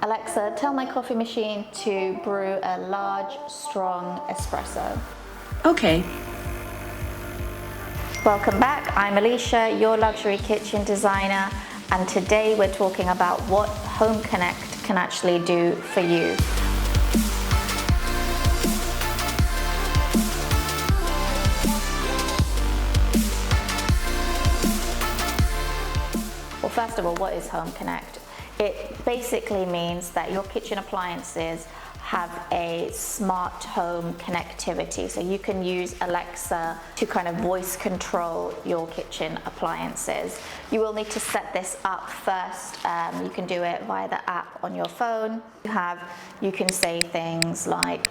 Alexa, tell my coffee machine to brew a large, strong espresso. Okay. Welcome back. I'm Alicia, your luxury kitchen designer, and today we're talking about what Home Connect can actually do for you. Well, first of all, what is Home Connect? It basically means that your kitchen appliances have a smart home connectivity. So you can use Alexa to kind of voice control your kitchen appliances. You will need to set this up first. You can do it via the app on your phone. You can say things like,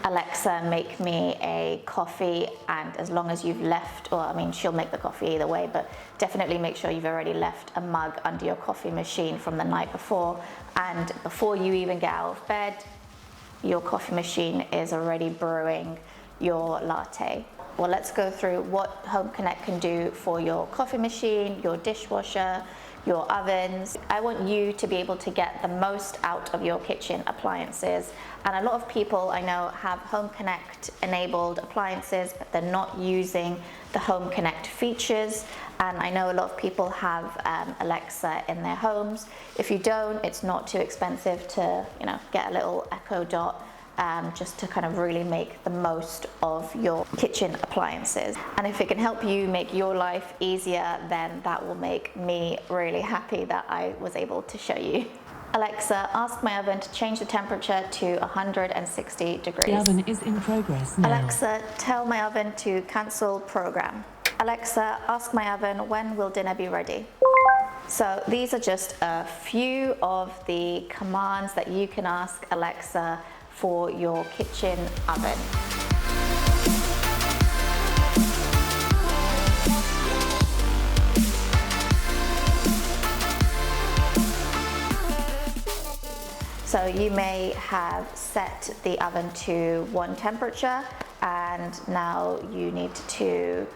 Alexa, make me a coffee, and as long as you've left, or I mean, she'll make the coffee either way, but definitely make sure you've already left a mug under your coffee machine from the night before, and before you even get out of bed, your coffee machine is already brewing your latte. Well, let's go through what Home Connect can do for your coffee machine, your dishwasher, your ovens. I want you to be able to get the most out of your kitchen appliances. And a lot of people I know have Home Connect enabled appliances, but they're not using the Home Connect features. And I know a lot of people have Alexa in their homes. If you don't, it's not too expensive to, get a little Echo Dot just to kind of really make the most of your kitchen appliances. And if it can help you make your life easier, then that will make me really happy that I was able to show you. Alexa, ask my oven to change the temperature to 160 degrees. The oven is in progress now. Alexa, tell my oven to cancel program. Alexa, ask my oven, when will dinner be ready? So these are just a few of the commands that you can ask Alexa for your kitchen oven. So you may have set the oven to one temperature, and now you need to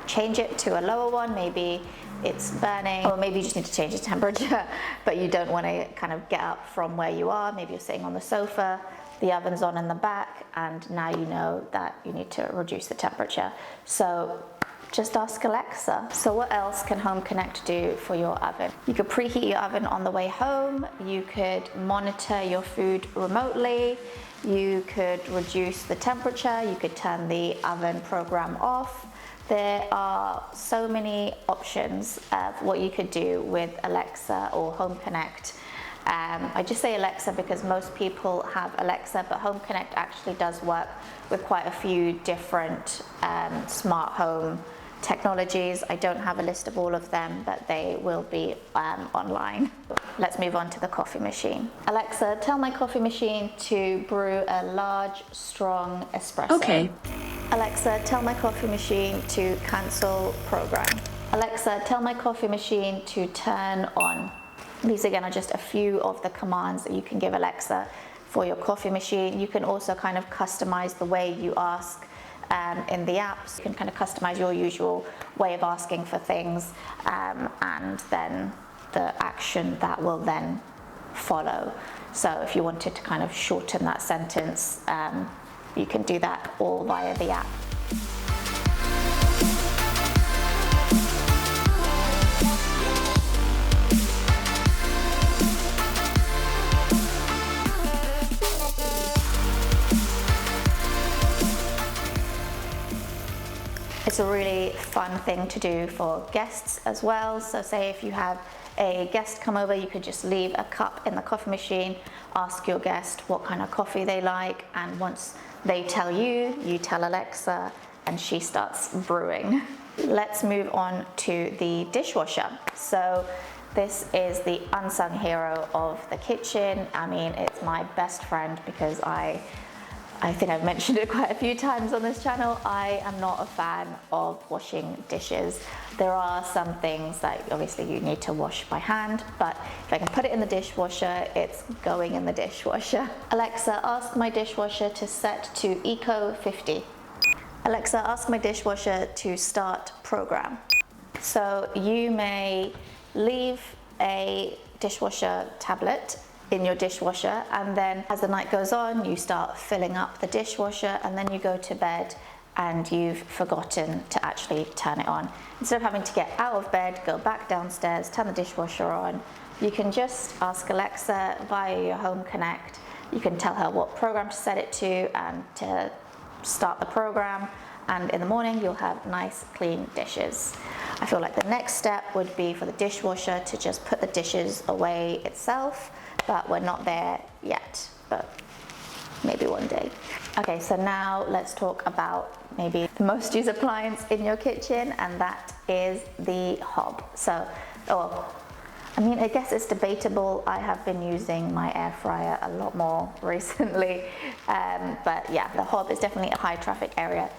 change it to a lower one. Maybe it's burning, or maybe you just need to change the temperature, but you don't want to kind of get up from where you are. Maybe you're sitting on the sofa, the oven's on in the back, and now you know that you need to reduce the temperature. So just ask Alexa. So what else can Home Connect do for your oven? You could preheat your oven on the way home. You could monitor your food remotely. You could reduce the temperature. You could turn the oven program off. There are so many options of what you could do with Alexa or Home Connect. I just say Alexa because most people have Alexa, but Home Connect actually does work with quite a few different smart home technologies. I don't have a list of all of them, but they will be online. Let's move on to the coffee machine. Alexa, tell my coffee machine to brew a large, strong espresso. Okay. Alexa, tell my coffee machine to cancel program. Alexa, tell my coffee machine to turn on. These again are just a few of the commands that you can give Alexa for your coffee machine. You can also kind of customize the way you ask in the apps. You can kind of customize your usual way of asking for things, and then the action that will then follow. So if you wanted to kind of shorten that sentence, you can do that all via the app. It's a really fun thing to do for guests as well. So say if you have a guest come over, you could just leave a cup in the coffee machine, ask your guest what kind of coffee they like, and once they tell you, you tell Alexa, and she starts brewing. Let's move on to the dishwasher. So this is the unsung hero of the kitchen. I mean, it's my best friend because I think I've mentioned it quite a few times on this channel. I am not a fan of washing dishes. There are some things that obviously you need to wash by hand, but if I can put it in the dishwasher, it's going in the dishwasher. Alexa, ask my dishwasher to set to Eco 50. Alexa, ask my dishwasher to start program. So you may leave a dishwasher tablet in your dishwasher, and then as the night goes on, you start filling up the dishwasher, and then you go to bed and you've forgotten to actually turn it on. Instead of having to get out of bed, go back downstairs, turn the dishwasher on, you can just ask Alexa via your Home Connect. You can tell her what program to set it to and to start the program, and in the morning you'll have nice clean dishes. I feel like the next step would be for the dishwasher to just put the dishes away itself, but we're not there yet, but maybe one day. Okay, so now let's talk about maybe the most used appliance in your kitchen, and that is the hob. I guess it's debatable. I have been using my air fryer a lot more recently, but yeah, the hob is definitely a high traffic area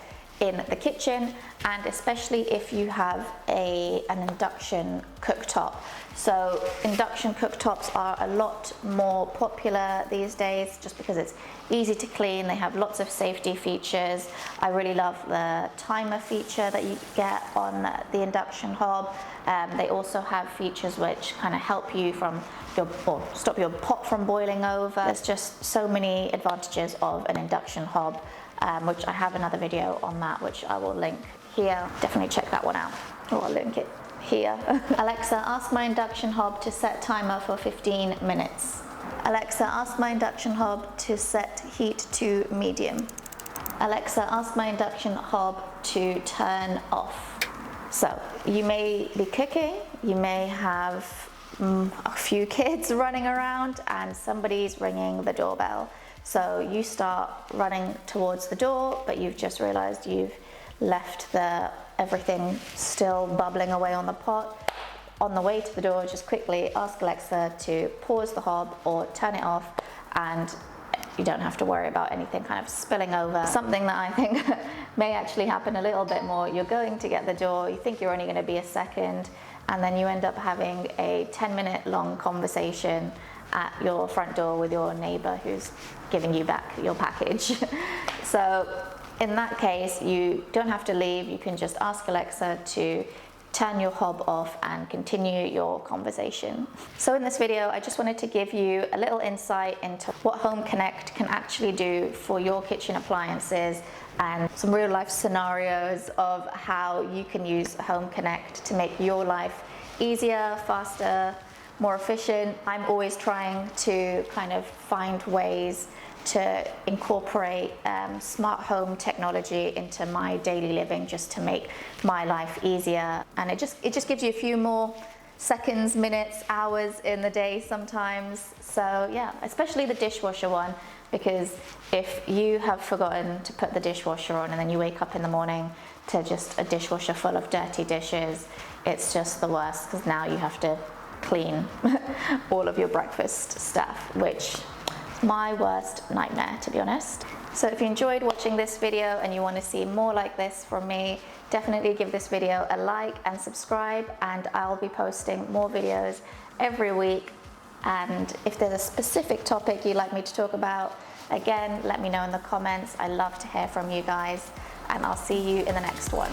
in the kitchen, and especially if you have an induction cooktop. So induction cooktops are a lot more popular these days just because it's easy to clean. They have lots of safety features. I really love the timer feature that you get on the induction hob. They also have features which kind of help you stop your pot from boiling over. There's just so many advantages of an induction hob, which I have another video on that, which I will link here. Definitely check that one out, or I'll link it here. Alexa, ask my induction hob to set timer for 15 minutes. Alexa, ask my induction hob to set heat to medium. Alexa, ask my induction hob to turn off. So you may be cooking, you may have a few kids running around, and somebody's ringing the doorbell. So you start running towards the door, but you've just realized you've left everything still bubbling away on the pot. On the way to the door, just quickly ask Alexa to pause the hob or turn it off, and you don't have to worry about anything kind of spilling over. Something that I think may actually happen a little bit more. You're going to get the door, you think you're only going to be a second, and then you end up having a 10-minute long conversation at your front door with your neighbor who's giving you back your package. So in that case, you don't have to leave. You can just ask Alexa to turn your hob off and continue your conversation. So in this video, I just wanted to give you a little insight into what Home Connect can actually do for your kitchen appliances, and some real life scenarios of how you can use Home Connect to make your life easier, faster, more efficient. I'm always trying to kind of find ways to incorporate smart home technology into my daily living, just to make my life easier. And it just gives you a few more seconds, minutes, hours in the day sometimes. So yeah, especially the dishwasher one, because if you have forgotten to put the dishwasher on and then you wake up in the morning to just a dishwasher full of dirty dishes, it's just the worst, because now you have to clean all of your breakfast stuff, which my worst nightmare, to be honest. So if you enjoyed watching this video and you want to see more like this from me, definitely give this video a like and subscribe, and I'll be posting more videos every week. And if there's a specific topic you'd like me to talk about, again, let me know in the comments. I love to hear from you guys, and I'll see you in the next one.